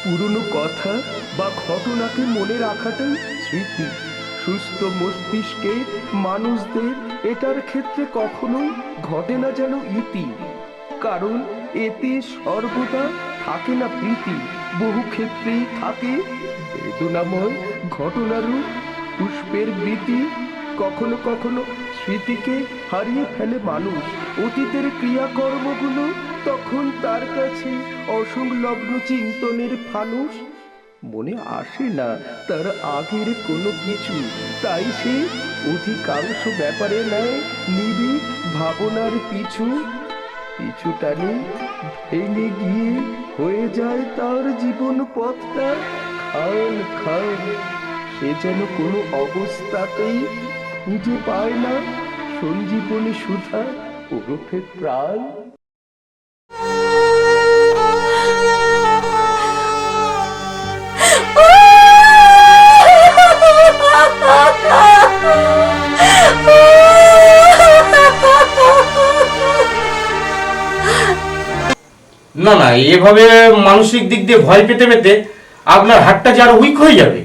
পুরনো কথা বা ঘটনাকে মনে রাখাটাই স্মৃতি। সুস্থ মস্তিষ্কে মানুষদের এটার ক্ষেত্রে কখনো ঘটে না যেন ইতি, কারণ এতে সর্বদা থাকে না প্রীতি, বহু ক্ষেত্রেই থাকে বেদনাময় ঘটনারূপ পুষ্পের বৃতি। কখনো কখনো স্মৃতিকে হারিয়ে ফেলে মানুষ, অতীতের ক্রিয়াকর্মগুলো তখন তার কাছে অসংলগ্ন চিন্তনের ফানুষ। মনে আসে না তার আগের কোনো কিছু, তাই সে অধিকাংশ ব্যাপারে নেয় নিবিড় ভাবনার পিছু পিছু টানে। ভেঙে গিয়ে হয়ে যায় তার জীবন পথটা খাল খাল। সে যেন কোনো অবস্থাতেই খুঁজে পায় না সঞ্জীবনী সুধা ওরফে প্রাণ। না না, এভাবে মানসিক দিক দিয়ে ভয় পেতে পেতে আপনার হাতটা যে আরো উইক হয়ে যাবে।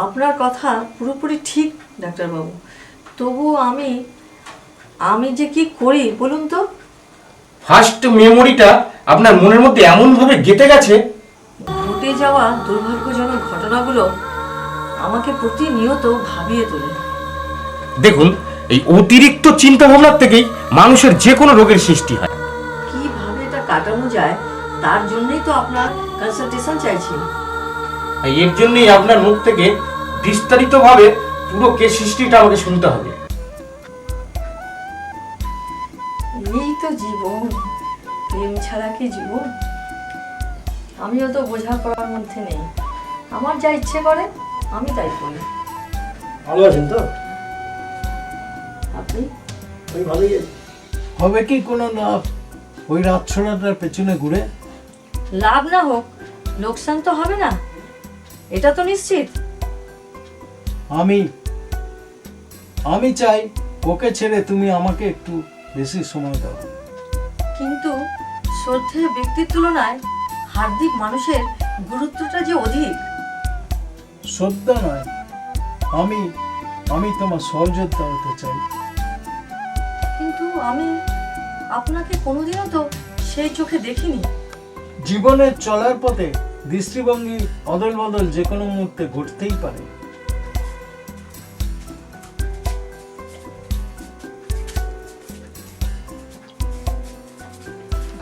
আপনার কথা পুরোপুরি ঠিক ডাক্তারবাবু, তবুও আমি যে কি করি বলুন তো। ফার্স্ট মেমোরিটা আপনার মনের মধ্যে এমনভাবে গেঁথে গেছে। ঘটে যাওয়া দুর্ভাগ্যজনক ঘটনাগুলো আমাকে প্রতিনিয়ত ভাবিয়ে তোলে। দেখুন, এই অতিরিক্ত চিন্তা ভাবনার থেকেই মানুষের যে কোনো রোগের সৃষ্টি হয়। কিভাবে এটা কাটানো যায় তার জন্যই তো আপনার কনসালটেশন চাইছি। এর জন্যই আপনার মুখ থেকে বিস্তারিতভাবে পুরো কেস হিস্ট্রিটা আমাকে শুনতে হবে। এই তো জীবন, প্রেম ছাড়া কি জীবন? আমিও তো বোঝাপড়ার মধ্যে নেই, আমার যা ইচ্ছে করে আমি তাই করি। ভালো আছেন তো? আপনি? আমি ভালোই আছি। হবে কি কোনো লাভ ওই রাত ছোড়াটার পেছনে ঘুরে? লাভ না হোক, লোকসান তো হবে না, এটা তো নিশ্চিত। আমি চাই ওকে ছেড়ে তুমি আমাকে একটু বেশি সময় দাও। কিন্তু শ্রদ্ধেয় ব্যক্তির তুলনায় হার্দিক মানুষের গুরুত্বটা যে অধিক। শ্রদ্ধা নয়, আমি তোমার সহযোদ্ধা হতে চাই। কিন্তু আমি আপনাকে কোনোদিনও তো সেই চোখে দেখিনি। জীবনের চলার পথে দৃষ্টিভঙ্গি অদল বদল যে কোনো মুহূর্তে ঘটতেই পারে।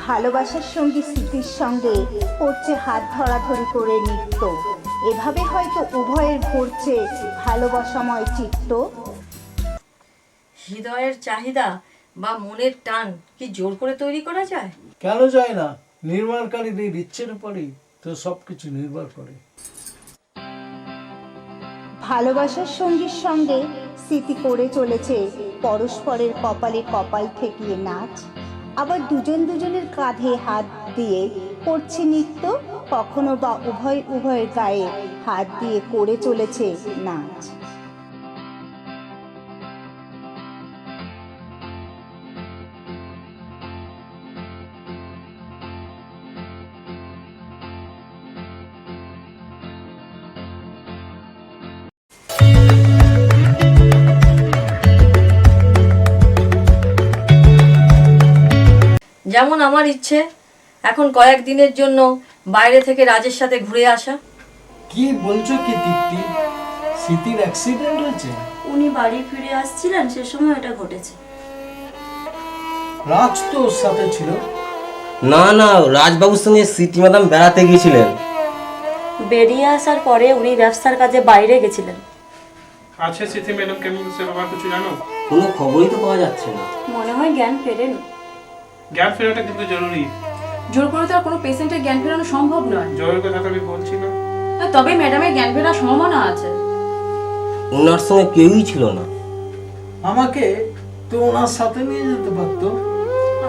ভালোবাসার সঙ্গী স্মৃতির সঙ্গে করছে হাত ধরাধরি করে নৃত্য, এভাবে হয়তো উভয়ের ভরছে ভালোবাসাময় চিত্ত। হৃদয়ের চাহিদা বা মনের টান কি জোর করে তৈরি করা যায়? কেন যায় না? নির্মাণকারীদের ইচ্ছের উপরেই তো সবকিছু নির্ভর করে। ভালোবাসার সঙ্গীর সঙ্গে স্মৃতি করে চলেছে পরস্পরের কপালে কপাল ঠেকিয়ে নাচ, আবার দুজন দুজনের কাঁধে হাত দিয়ে করছে নৃত্য, কখনো বা উভয়ের গায়ে হাত দিয়ে করে চলেছে নাচ। যেমন আমার ইচ্ছে এখন কয়েকদিনের জন্য বাইরে থেকে রাজের সাথে ঘুরে আসা। কি বলছো কি দীপ্তি? স্মৃতির অ্যাক্সিডেন্ট হয়েছে? উনি বাড়ি ফিরে আসছিলেন সে সময় এটা ঘটেছে। রাজ তো ওর সাথে ছিল। না না, রাজবাবুর সঙ্গে স্মৃতি ম্যাডাম বেড়াতে গিয়েছিলেন। বেরিয়ে আসার পরে উনি ব্যবসার কাজে বাইরে গেছিলেন। আচ্ছা স্মৃতি ম্যাডাম কেমন সে ব্যাপার কিছু জানো? কোনো খবরই তো পাওয়া যাচ্ছে না। মনে হয় জ্ঞান ফেরেনি। জ্ঞান ফেরাটা কিন্তু জরুরি। জোর করে তো আর কোনো পেশেন্টের জ্ঞান ফেরানো সম্ভব নয়। জয়ের কথা তো আমি বলছি না। তবে ম্যাডামের জ্ঞান ফেরার সম্ভাবনা আছে। ওনার সঙ্গে কেউই ছিল না। আমাকে তো ওনার সাথে নিয়ে যেতে পারতো।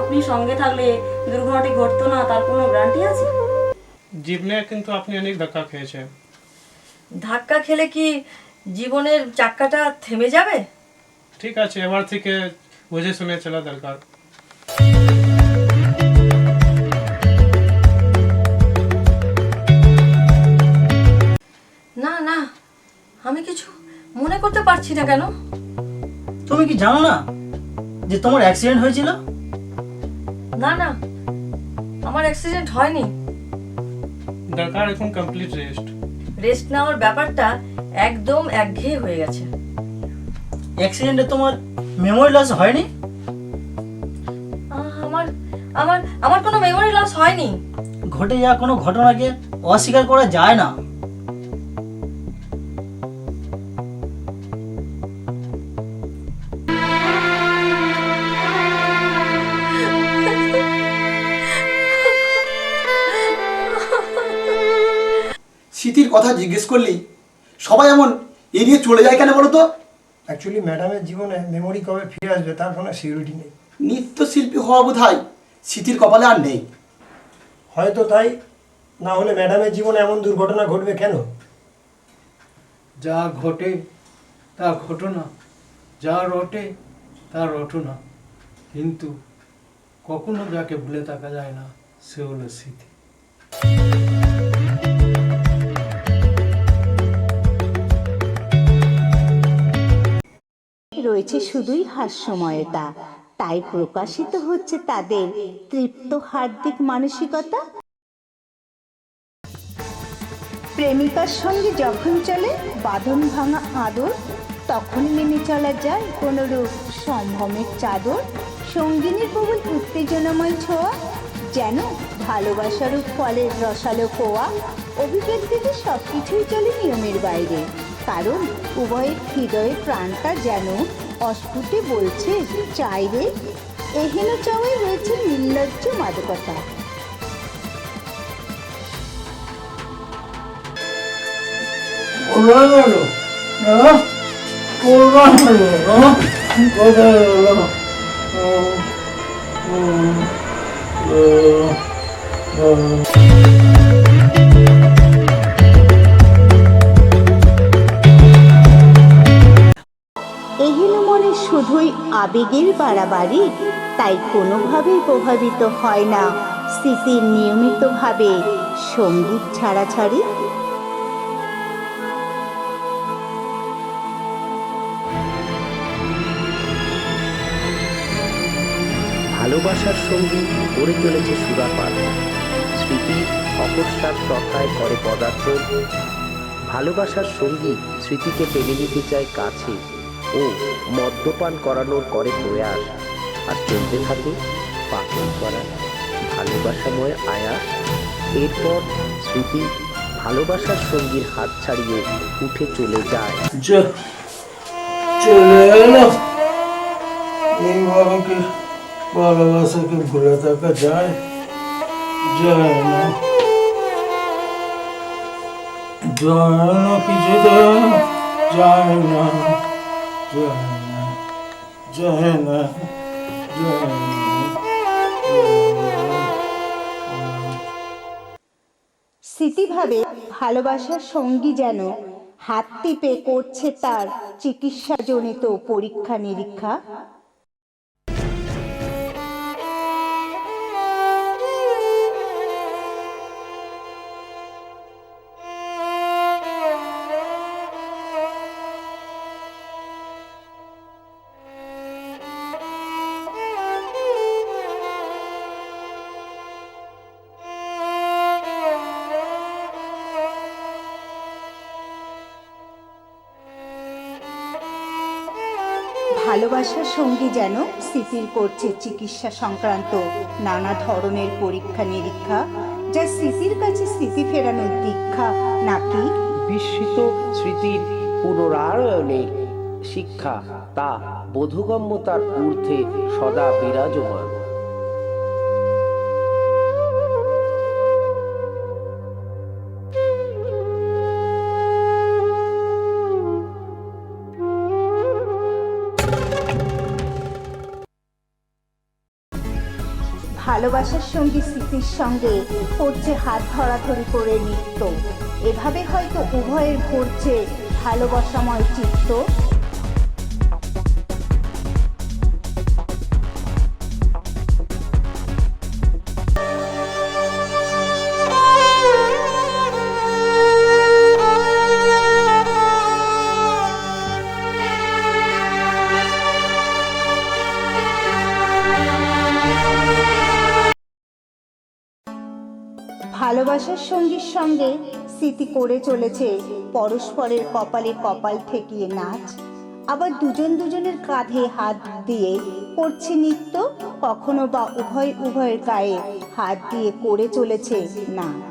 আপনি সঙ্গে থাকলে দুর্ঘটনাটি ঘটতো না, তার কোনো গ্যারান্টি আছে? জীবনে কিন্তু আপনি অনেক ধাক্কা খেয়েছেন। ধাক্কা খেলে কি জীবনের চাক্কাটা থেমে যাবে? ঠিক আছে, এবার থেকে বুঝে শুনে চলা দরকার। পারছি না কেন? তুমি কি জানো না যে তোমার অ্যাক্সিডেন্ট হয়েছিল? না না, আমার অ্যাক্সিডেন্ট হয়নি। দরকার এখন কমপ্লিট রেস্ট। রেস্ট নেওয়ার ব্যাপারটা একদম একঘেয়ে হয়ে গেছে। অ্যাক্সিডেন্টে তোমার মেমোরি লস হয়নি? আমার আমার আমার কোনো মেমোরি লস হয়নি। ঘটে যাওয়া কোনো ঘটনাকে অস্বীকার করা যায় না। স্মৃতির কথা জিজ্ঞেস করলেই সবাই এমন এড়িয়ে চলে যায় কেন বলো তো? অ্যাকচুয়ালি ম্যাডামের জীবনে মেমোরি কবে ফিরে আসবে তার কোনো সিকিউরিটি নেই। নৃত্যশিল্পী হওয়া বোধ হয় স্মৃতির কপালে আর নেই। হয়তো তাই, না হলে ম্যাডামের জীবনে এমন দুর্ঘটনা ঘটবে কেন? যা ঘটে তা ঘটনা, যা রটে তা রটনা, কিন্তু কখনো যাকে ভুলে থাকা যায় না সে হলো স্মৃতি। রয়েছে শুধুই হাস্যময়তা, তাই প্রকাশিত হচ্ছে তাদের তৃপ্ত হার্দিক মানসিকতা। প্রেমিকার সঙ্গে যখন চলে বাঁধন ভাঙা আদর, তখন মেনে চলা যায় কোনরূপ সম্ভ্রমের চাদর। সঙ্গিনীর প্রবল উত্তেজনাময় ছোঁয়া, যেন ভালোবাসার ফলের রসালো কোয়া। অভিব্যক্তিতে সবকিছুই চলে নিয়মের বাইরে, কারণ উভয়ের হৃদয়ের প্রাণটা যেন অস্ফুটে বলছে চাই রে। এহেন চাওয়াই রয়েছে নির্লজ্জ মাদকতা। এহেন মনে শুধুই আবেগের বাড়াবাড়ি, তাই কোনোভাবেই প্রভাবিত হয় না স্মৃতির নিয়মিতভাবে সঙ্গীত ছাড়াছাড়ি। ভালোবাসার সঙ্গী গড়ে চলেছে সুরাপান, স্মৃতির অকস্মাৎ তথায় করে পদার্পণ। ভালোবাসার সঙ্গী স্মৃতিকে টেনে নিতে চায় কাছে ও মদ্যপান করানোর করে প্রয়াস, আর চলতে থাকে পাগল করা ভালোবাসাময় আয়াস। এরপর স্মৃতি ভালোবাসার সঙ্গীর হাত ছাড়িয়ে উঠে চলে যায়। চলে এলো, এইভাবে কি ভালোবাসাকে ভুলে থাকা যায়? যায় না, যায় না, কিছুতে যায় না, যায় না, যায় না, যায় না। স্মৃতিভাবে ভালোবাসার সঙ্গী যেন হাত টিপে করছে তার চিকিৎসাজনিত পরীক্ষা নিরীক্ষা। ভালোবাসার সঙ্গী যেন স্মৃতির করছে চিকিৎসা সংক্রান্ত নানা ধরনের পরীক্ষা নিরীক্ষা, যা স্মৃতির কাছে স্মৃতি ফেরানোর দীক্ষা নাকি বিস্মৃত স্মৃতির পুনরায়নের শিক্ষা, তা বোধগম্যতার ঊর্ধ্বে সদা বিরাজমান। ভালোবাসার সঙ্গী স্মৃতির সঙ্গে করছে হাত ধরাধরি করে নৃত্য, এভাবে হয়তো উভয়ের ভরছে ভালোবাসাময় চিত্ত। ভালোবাসার সঙ্গীর সঙ্গে স্মৃতি করে চলেছে পরস্পরের কপালে কপাল ঠেকিয়ে নাচ। আবার দুজন দুজনের কাঁধে হাত দিয়ে করছে নৃত্য, কখনো বা উভয় উভয়ের গায়ে হাত দিয়ে করে চলেছে নাচ।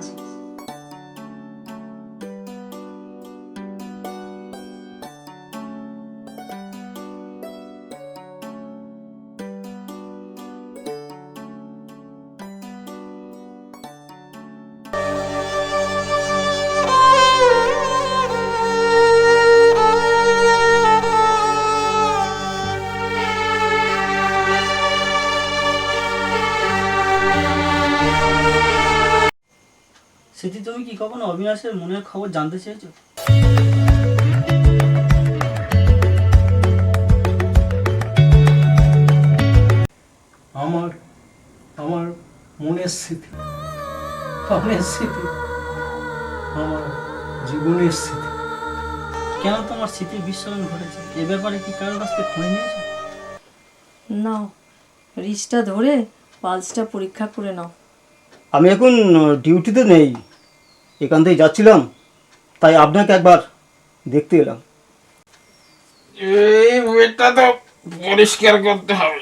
স্মৃতি, তুমি কি কখনো অবিনাশের মনের খবর জানতে চেয়েছো? আমার আমার মনের স্মৃতি, প্রাণের স্মৃতি, আমার জীবনের স্মৃতি। কেন তোমার স্মৃতির বিস্মরণ ঘটেছে? এ ব্যাপারে কি কারোর কাছ থেকে খোঁজ নিয়েছো? নাও, রিচটা ধরে পালসটা পরীক্ষা করে নাও। আমি এখন ডিউটিতে নেই, এখান থেকে যাচ্ছিলাম, তাই আপনাকে একবার দেখতে এলাম। এই ওয়েটটা তো পরিষ্কার করতে হবে।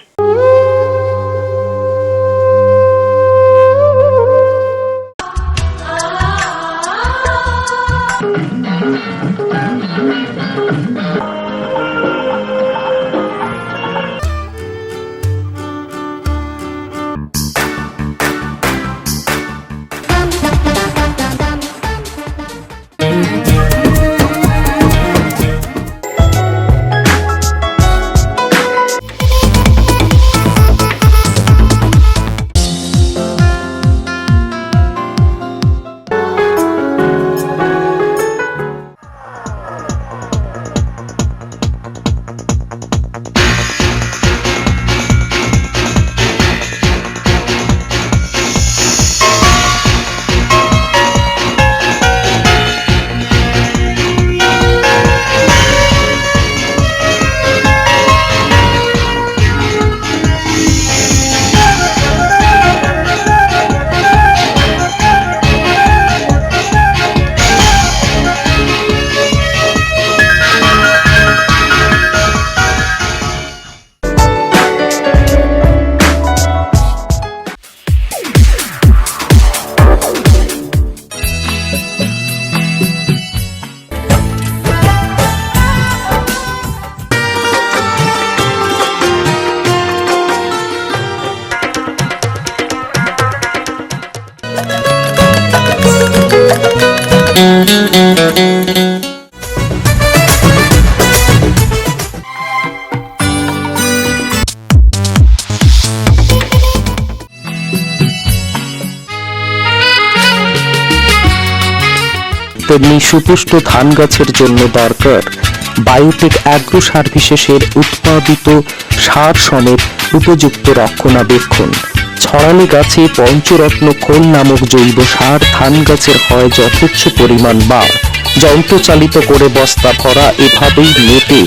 তেমনি সুপুষ্ট ধান গাছের জন্য দরকার বায়োটেক অ্যাগ্রো সার্ভিসেসের উৎপাদিত সার সমেত উপযুক্ত রক্ষণাবেক্ষণ। ছড়ালে গাছে পঞ্চরত্ন খোল নামক জৈব সার ধান গাছের হয় যথেচ্ছ পরিমাণ বা যন্ত্রচালিত করে বস্তা ভরা এভাবেই মেপে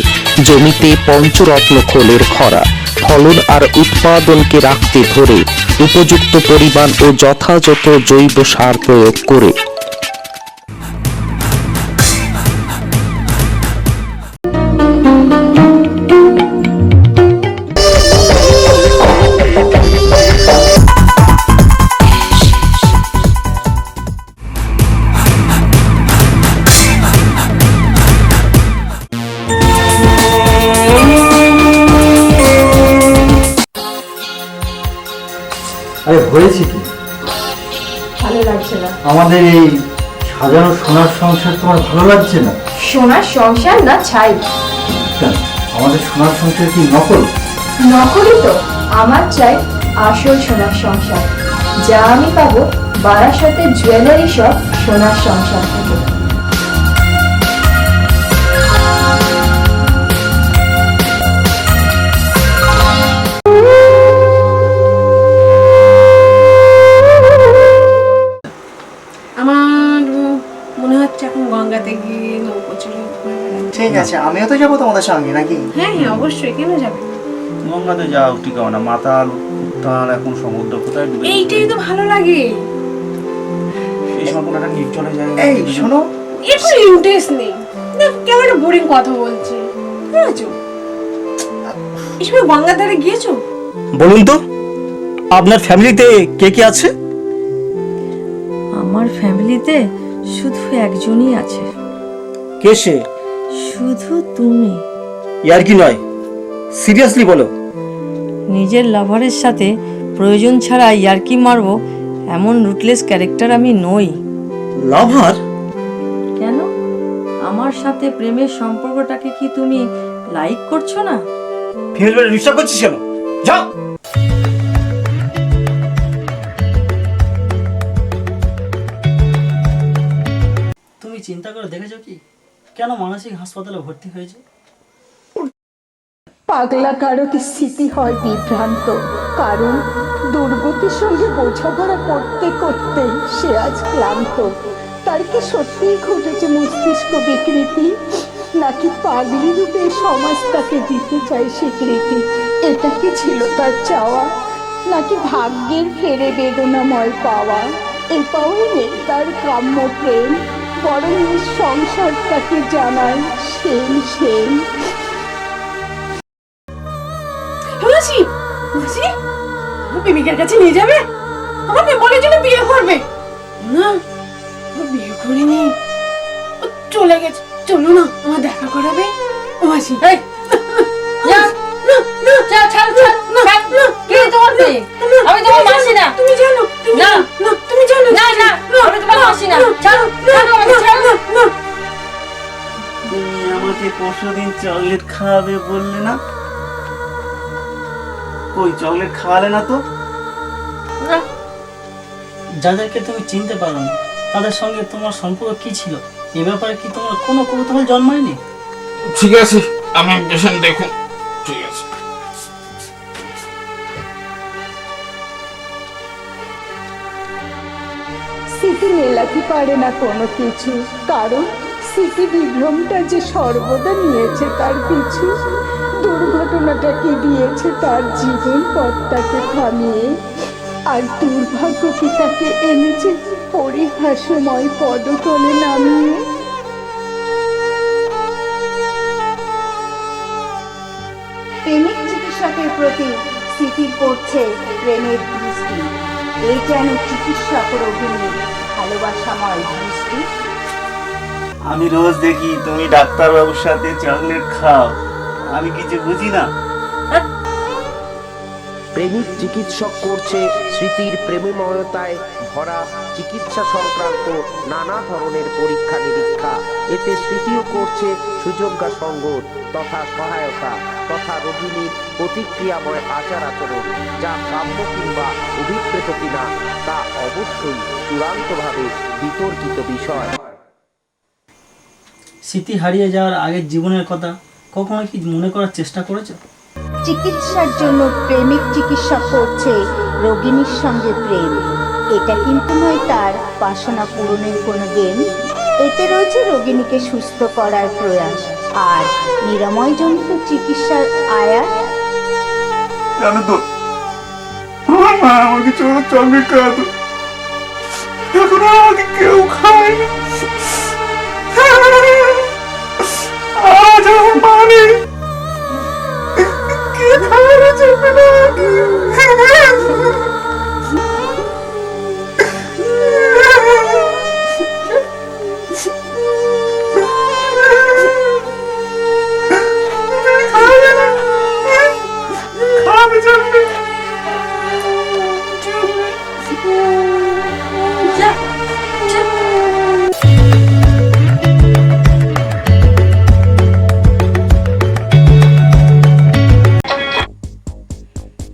জমিতে পঞ্চরত্ন খোলের খরা ফলন আর উৎপাদনকে রাখতে ধরে উপযুক্ত পরিমাণ ও যথাযথ জৈব সার প্রয়োগ করে আরে হয়েছে কি? ভালো লাগছে না। আমাদের এই সাজানো সোনার সংসার তোমার ভালো লাগছে না? সোনার সংসার না ছাই। কেন, আমাদের সোনার সংসার কি নকল? নকলই তো। আমার চাই আসল সোনার সংসার, যা আমি পাবো বারাসাতের জুয়েলারি শপ সোনার সংসার থেকে। আমার মনে হচ্ছে এখন গঙ্গাতে গিয়ে নৌকো চড়ে ঠিক আছে, আমিও তো যাবো তোমাদের সঙ্গে, নাকি? হ্যাঁ হ্যাঁ, অবশ্যই, কেন যাবে? গঙ্গাতে যাও ঠিক হবে না, মাতাল উত্তাল এখন সমুদ্র কোথায় ডুবে। এইটাই তো ভালো লাগে। সময় কোনো একটা নির্জনে যায়। এই শোনো, একটু ইন্টারেস্ট নেই, কেমন একটা বোরিং কথা বলছে, বুঝেছো? এসবে গঙ্গার ধারে গিয়েছো? বলুন তো আপনার ফ্যামিলিতে কে কে আছে? আমার ফ্যামিলিতে শুধু একজনই আছে, কে সে? শুধু তুমি। ইয়ার কি নয়, সিরিয়াসলি বলো। নিজের লাভারের সাথে প্রয়োজন ছাড়া ইয়ার্কি মারবো এমন রুটলেস ক্যারেক্টার আমি নই। লাভার? কেন, আমার সাথে প্রেমের সম্পর্কটাকে কি তুমি লাইক করছো না? ফিল্মে ডিস্টার্ব করছিস কেন? যাও। তুমি চিন্তা করে দেখেছো কি কেন মানসিক হাসপাতালে ভর্তি হয়েছে? পাগলা কারোর স্মৃতি হয় বিভ্রান্ত, কারণ দুর্গতির সঙ্গে বোঝাপড়া করতে করতে সে আজ ক্লান্ত। তার কি সত্যিই ঘটেছে মস্তিষ্ক বিকৃতি, নাকি পাগলি রূপে সমাজ তাকে দিতে চায় স্বীকৃতি? এটা কি ছিল তার চাওয়া, নাকি ভাগ্যের ফেরে বেদনাময় পাওয়া? এই পাওয়াই নেই তার কাম্য প্রেম, বরং এই সংসার তাকে জানায় সেন সেন। মাসি, মাসি, আমার প্রেমিকের কাছে নিয়ে যাবে? আমার মেয়ের জন্য বিয়ে করবে না, ও বিয়ে করেনি, ও চলে গেছে। চলো না, আমার দেখা করাবে। ও মাসি, এই আমি তোমার মাসি না। তুমি জানো, না না তুমি জানো, না না আমি তোমার মাসি না। ছাড়ো ছাড়ো আমাকে, ছাড়ো। তুমি আমাকে পরশুদিন চকলেট খাওয়াবে বললে না? কই চকলেট খাওয়ালে না তো? যাদেরকে তুমি চিনতে পারো না তাদের সঙ্গে তোমার সম্পর্ক কি ছিল এ ব্যাপারে কি তোমার কোনো কৌতূহল জন্মায়নি? ঠিক আছে, আমি পেশেন্ট দেখুন। ঠিক আছে। স্মৃতি মেলাতে পারে না কোনো কিছু, কারণ স্মৃতি বিভ্রমটা যে সর্বদা নিয়েছে তার পিছু। দুর্ঘটনাটাকে দিয়েছে তার জীবন পথটাকে থামিয়ে, আর দুর্ভাগ্য কি তাকে এনেছে পরিহাসময় পদতলে নামিয়ে। প্রেমিক চিকিৎসকের প্রতি স্মৃতির পড়ছে প্রেমের দৃষ্টি, এই যেন চিকিৎসক রোগিনী ভালোবাসাময় দৃষ্টি। আমি রোজ দেখি তুমি ডাক্তারবাবুর সাথে চকলেট খাও, আমি কিছু বুঝি না। প্রেমিক চিকিৎসক করছে স্মৃতির প্রেমময়তায় ভরা চিকিৎসা সংক্রান্ত নানা ধরনের পরীক্ষা নিরীক্ষা। এতে স্মৃতিও করছে সুযোগ্য সঙ্গ তথা সহায়তা তথা রোগিণীর প্রতিক্রিয়াময় আচার আচরণ, যা কাম্য কিংবা অভিপ্রেত কিনা তা অবশ্যই চূড়ান্তভাবে বিতর্কিত বিষয়। স্মৃতি হারিয়ে যাওয়ার আগের জীবনের কথা কখনো কি মনে করার চেষ্টা করেছো? চিকিৎসার জন্য প্রেমিক চিকিৎসক করছে রোগিণীর সঙ্গে প্রেম, এটা কিন্তু নয় তার বাসনা পূরণের কোনো গেম। এতে রয়েছে রোগিণীকে সুস্থ করার প্রয়াস আর নিরাময়জনিত চিকিৎসার আয়াস। জানো তো আমার মা আমাকে ছোট চকলেট খাওয়াতো, এখন আমাকে কেউ খায়নি। আজ আমার মা নেই, কে খাওয়ানো যাবে না খাওয়ানো যাবে।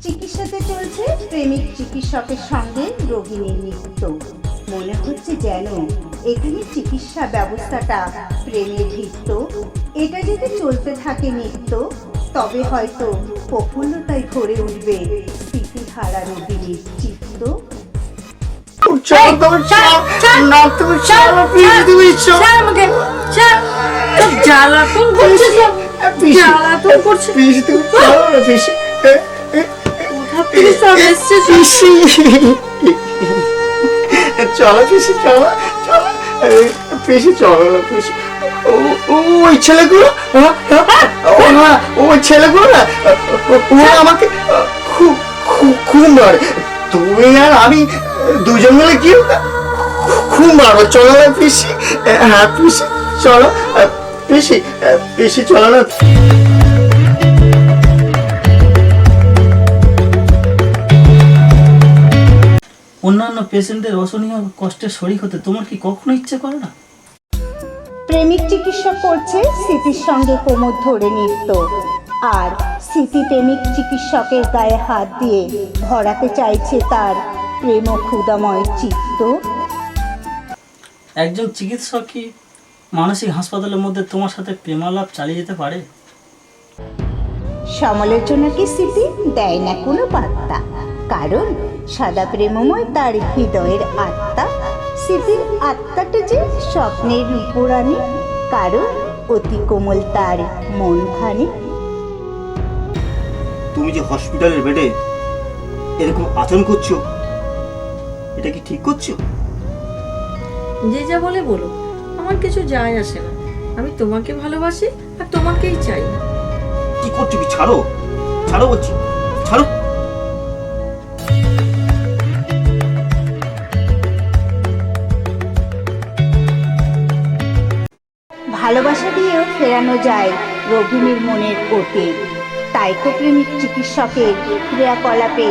চিকিৎসাতে চলছে প্রেমিক চিকিৎসকের সঙ্গে রোগিণীর নৃত্য। মনে হচ্ছে যেন এখানে চিকিৎসা ব্যবস্থাটা প্রেমের ভিত্ত। এটা যদি চলতে থাকে নিত্য, তবে হয়তো প্রফুল্লতায় ভরে উঠবে স্মৃতিহারা রোগিণীর চিত্ত। চলো পিসি, চলো চলো পিসি, চলো না পিসি। ওই ছেলেগুলো, ওই ছেলেগুলো না, ওরা আমাকে খুব খুব মারে। তুমি আর আমি দুজন মিলে কি খুব মারবো। চলো না পিসি। হ্যাঁ পিসি চলো, পিসি পিসি চলো না। অন্যান্য পেশেন্টদের অসহনীয় কষ্টের শরীর হতে তোমার কি কখনো ইচ্ছে করে না? প্রেমিক চিকিৎসা করছে স্মৃতির সঙ্গে কোমর ধরে নৃত্য, আর স্মৃতি প্রেমিক চিকিৎসকের গায়ে হাত দিয়ে ভরাতে চাইছে তার প্রেম ক্ষুদাময় চিত্ত। একজন চিকিৎসক কি মানসিক হাসপাতালের মধ্যে তোমার সাথে প্রেমালাপ চালিয়ে যেতে পারে? সমালোচনা কি স্মৃতি দেয় না কোনো পাত্তা, কারণ সাদা প্রেমময় তার হৃদয়ের আত্মা। স্মৃতির আত্মাটা যে স্বপ্নের রূপরানি, কারণ অতি কোমল তার মনখানি। তুমি যে হসপিটালের বেডে এরকম আচরণ করছো, এটা কি ঠিক করছো? যে যা বলে বলো, আমার কিছু যায় আসে না। আমি তোমাকে ভালোবাসি আর তোমাকেই চাই। কি করছো? কি ছাড়ো, ছাড়ো বলছি, ছাড়ো। ভালোবাসা দিয়েও ফেরানো যায় রোগিণীর মনের কোটে, তাই তো প্রেমিক চিকিৎসকের ক্রিয়াকলাপে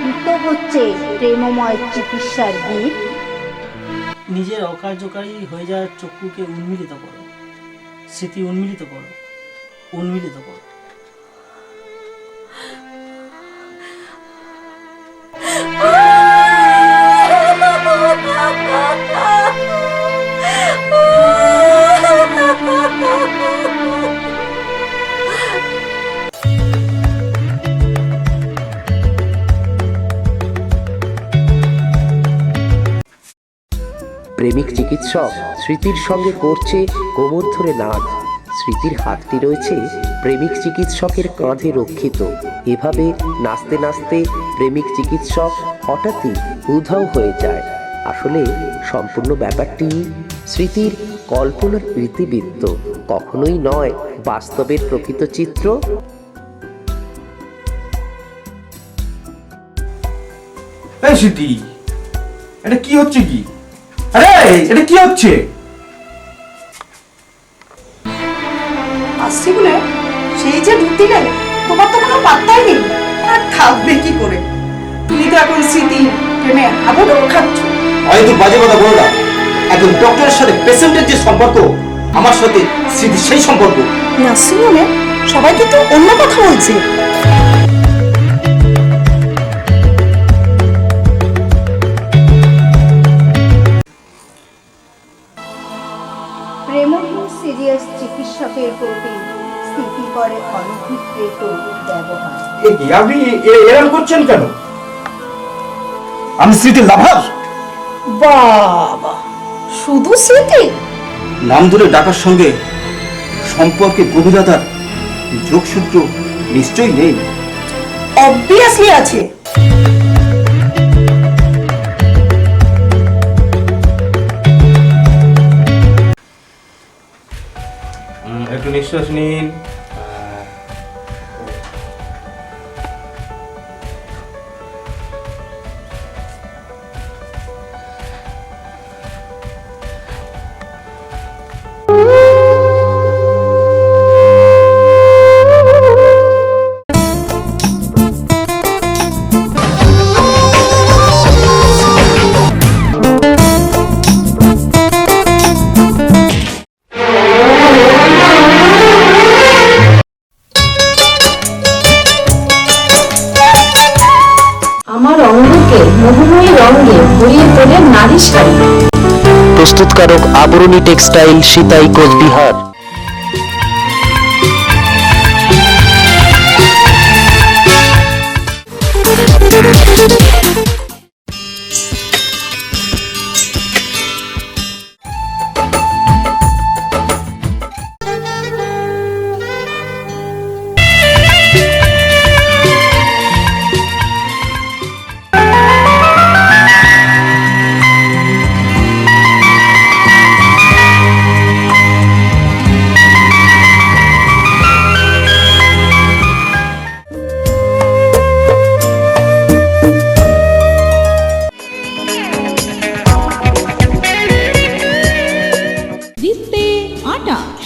দ্রুত হচ্ছে প্রেমময় চিকিৎসার গীত। নিজের অকার্যকারী হয়ে যাওয়ার চক্ষুকে উন্মিলিত করো, স্মৃতি উন্মিলিত করো, উন্মিলিত করো। প্রেমিক চিকিৎসক স্মৃতির সঙ্গে করছে কোমর ধরে নাচ। স্মৃতির হাতটি রয়েছে প্রেমিক চিকিৎসকের কাঁধে রক্ষিত। এভাবে নাচতে নাচতে প্রেমিক চিকিৎসক হঠাৎই উধাও হয়ে যায়। আসলে সম্পূর্ণ ব্যাপারটি স্মৃতির কল্পনার ইতিবৃত্ত, কখনোই নয় বাস্তবের প্রকৃত চিত্র। এই স্মৃতি, এটা কি হচ্ছে? কি আরে এটা কি হচ্ছে? আসছি বলে সেই যে ঢুকতে গেলে তোমার তো কোনো পাত্তাই নেই। আর থাকবে কি করে? তুমি তো এখন স্মৃতি প্রেমে হাবুডুবু খাচ্ছ। অনেক বাজে কথা বলো না। একজন ডক্টরের সাথে পেশেন্টের যে সম্পর্ক, আমার সাথে স্মৃতি সেই সম্পর্ক। নার্সিংহোমে সবাই কিন্তু অন্য কথা বলছে। প্রেমহীন সিরিয়াস চিকিৎসকের প্রতি স্মৃতি করে অনভিপ্রেত ব্যবহার। আপনি এরকম করছেন কেন? আমি স্মৃতির লাভার। বাবা, শুধু স্মৃতি? নাম ধরে ডাকার সঙ্গে সম্পর্কে গভীরতার যোগসূত্র নিশ্চয়ই নেই। অবভিয়াসলি আছে। একটু নিঃশ্বাস নিন। মোহময়ী রঙে ভরিয়ে তোলে নারী শাড়ি। প্রস্তুতকারক আবরণী টেক্সটাইল, সিতাই, কোচবিহার।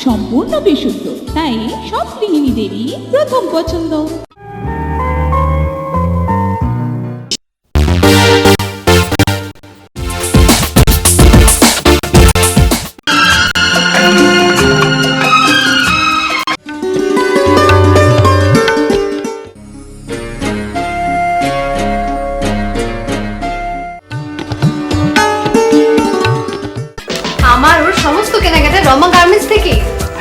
সম্পূর্ণ বিশুদ্ধ, তাই সব গৃহিণীদেরই প্রথম পছন্দ। আমার ওর সমস্ত কেনাকাটা রমা গার্মেন্টস থেকে।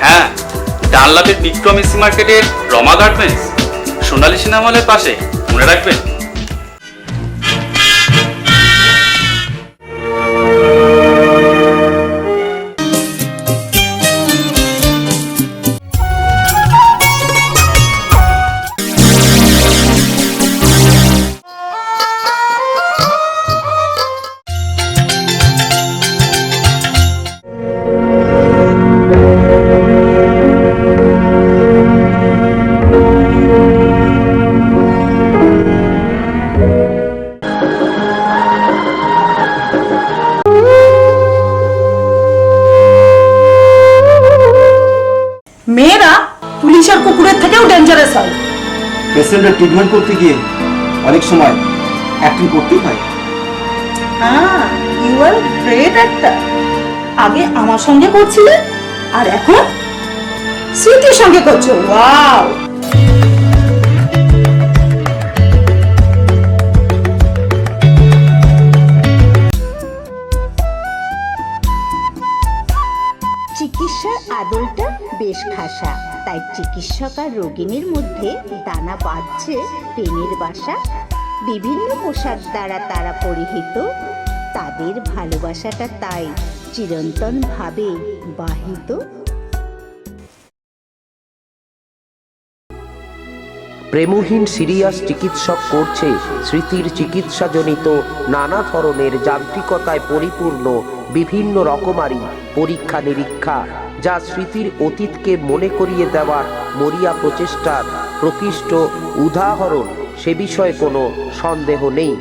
হ্যাঁ, ডানলাপের বিক্রম এসি মার্কেটের রমা গার্মেন্টস, সোনালী সিনেমা হলের পাশে, মনে রাখবেন। মেয়েরা পুলিশের কুকুরের থেকেও ডেঞ্জারাস হয়। পেশেন্টের ট্রিটমেন্ট করতে গিয়ে অনেক সময় অ্যাক্টিং করতেই হয়। হ্যাঁ, ইউ আর গ্রেট অ্যাক্টর। আগে আমার সঙ্গে করছিলে আর এখন স্মৃতির সঙ্গে করছো। ওয়াও! চিকিৎসার আদলটা বেশ খাসা, তাই চিকিৎসক আর রোগিনীর মধ্যে দানা বাঁধছে প্রেমের বাসা। বিভিন্ন পোশাক দ্বারা তারা পরিহিত, তাদের ভালোবাসাটা তাই চিরন্তন ভাবে বাহিত। প্রেমহীন সিরিয়াস চিকিৎসক করছে স্মৃতির চিকিৎসাজনিত নানা ধরনের যান্ত্রিকতায় পরিপূর্ণ বিভিন্ন রকমারি পরীক্ষা নিরীক্ষা, যা স্মৃতির অতীতকে মনে করিয়ে দেওয়ার মরিয়া প্রচেষ্টার প্রকৃষ্ট উদাহরণ, সে বিষয়ে কোনো সন্দেহ নেই।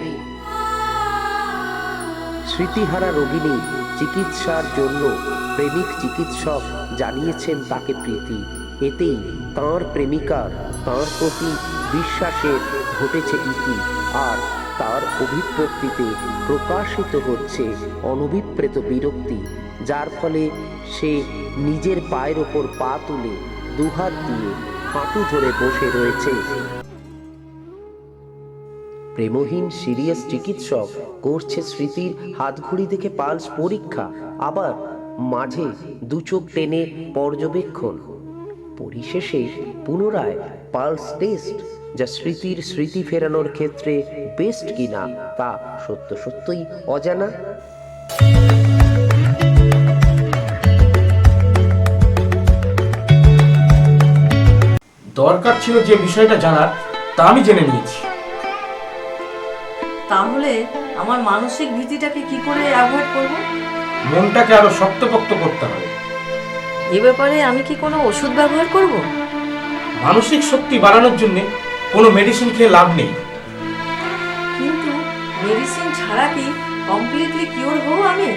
স্মৃতিহারা রোগিণী চিকিৎসার জন্য প্রেমিক চিকিৎসক জানিয়েছেন তাকে প্রীতি। এতেই তাঁর প্রেমিকার তাঁর প্রতি বিশ্বাসের ঘটেছে ইতি, আর তার অভিব্যক্তিতে প্রকাশিত হচ্ছে অনভিপ্রেত বিরক্তি, যার ফলে সে নিজের পায়ের ওপর পা তুলে দুহাত দিয়ে হাঁটু ধরে বসে রয়েছে। প্রেমহীন সিরিয়াস চিকিৎসক করছে স্মৃতির হাতঘড়ি দেখে পালস পরীক্ষা, আবার মাঝে দু চোখ টেনে পর্যবেক্ষণ, পরিশেষে পুনরায় পালস টেস্ট, যা স্মৃতির স্মৃতি ফেরানোর ক্ষেত্রে বেস্ট কিনা তা সত্যই অজানা। দরকার ছিল যে বিষয়টা জানার, তা আমি জেনে নিয়েছি। তাহলে আমার মানসিক ভীতিটাকে কি করে অ্যাভয়েড করব? মনটাকে আরো শক্তপোক্ত করতে হবে। এ ব্যাপারে আমি কি কোনো ওষুধ ব্যবহার করব? মানসিক শক্তি বাড়ানোর জন্য কোনো মেডিসিন খেয়ে লাভ নেই। কিন্তু মেডিসিন ছাড়া কি কমপ্লিটলি কিওর হব আমি?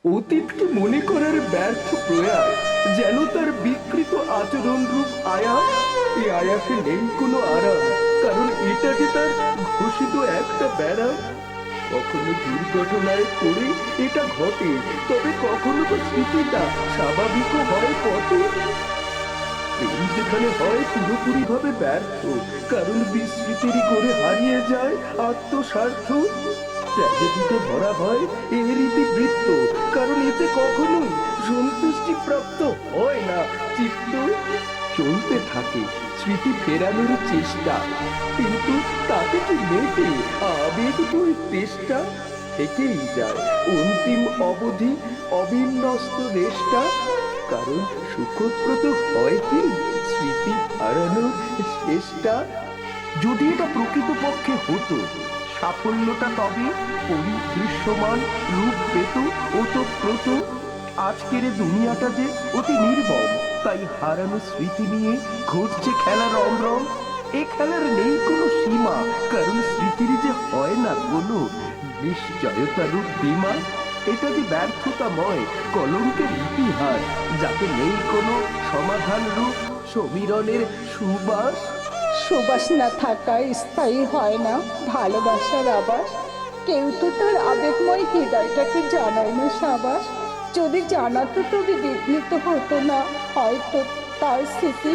অতীতকে মনে করার ব্যর্থ প্রয়াস যেন তার বিকৃত আচরণ রূপ আয়াস। এই আয়াসে নেই কোনো আরাম, কারণ এটা যে তার ঘোষিত একটা ব্যারাম। কখনো দুর্ঘটনায় পড়ে এটা ঘটে, তবে কখনো তো স্মৃতিটা স্বাভাবিকও হয় পথে। প্রেম যেখানে হয় পুরোপুরি ভাবে ব্যর্থ, কারণ বিস্মৃতির করে হারিয়ে যায় আত্মস্বার্থ। ট্র্যাজেডিতে ভরা হয় এর ইতিবৃত্ত, কারণ এতে কখনোই সন্তুষ্টি প্রাপ্ত হয় না চিত্ত। চলতে থাকে স্মৃতি ফেরানোর চেষ্টা, কিন্তু তাতে কি মেটে আবেগ বই তেষ্টা? থেকেই যায় অন্তিম অবধি অবিন্যস্ত রেষ্টা, কারণ সুখপ্রদ হয় কি স্মৃতি হারানোর চেষ্টা। যদি এটা প্রকৃতপক্ষে হতো, সাফল্যটা তবে পরিদৃশ্যমান রূপ পেত ওতপ্রোত। আজকের দুনিয়াটা যে অতি নির্মম, তাই হারানো স্মৃতি নিয়ে ঘটছে খেলা রং। এ খেলার নেই কোনো সীমা, কারণ স্মৃতির যে হয় না কোনো নিশ্চয়তা রূপ বীমা। এটা যে ব্যর্থতাময় কলঙ্কের ইতিহাস, যাতে নেই কোনো সমাধান রূপ সমীরণের সুবাস। সুবাস না থাকায় স্থায়ী হয় না ভালোবাসার আবাস। কেউ তো তার আবেগময় হৃদয়টাকে জানায় না সাবাস। যদি জানাতো তবে বিঘ্নিত হতো না হয়তো তার স্মৃতি,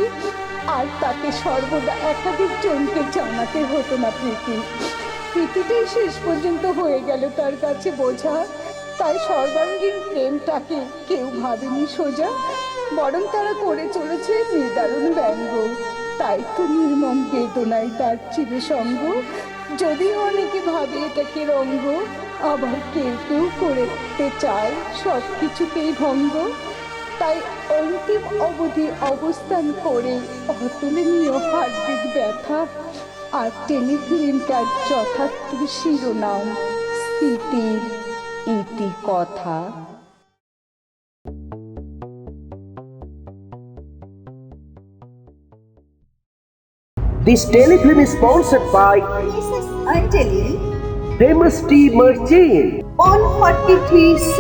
আর তাকে সর্বদা একাধিক জনকে জানাতে হতো না প্রীতি। প্রীতিটাই শেষ পর্যন্ত হয়ে গেল তার কাছে বোঝা। তাই সর্বাঙ্গীন প্রেমটাকে কেউ ভাবেনি সোজা, বরং তারা করে চলেছে নিদারুণ ব্যঙ্গ। তাই তো নির্মম বেদনায় তার চিরসঙ্গ। যদিও অনেকে ভাবে এটাকে রঙ্গ, আবার কেউ কেউ করতে চায় সব কিছুতেই ভঙ্গ। তাই অন্তিম অবধি অবস্থান করে অতুলনীয় হার্দিক ব্যথা। আর টেলিফিল্মটার যথার্থ শিরোনাম স্মৃতির ইতি কথা। This telefilm is sponsored by Mrs. Anjali, Famous Tea Merchant, 143C,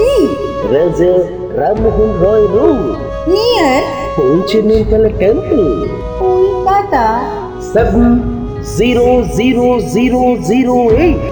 Raja Rammohun Roy Road, near Ponchininkala Temple, Kolkata, 700008.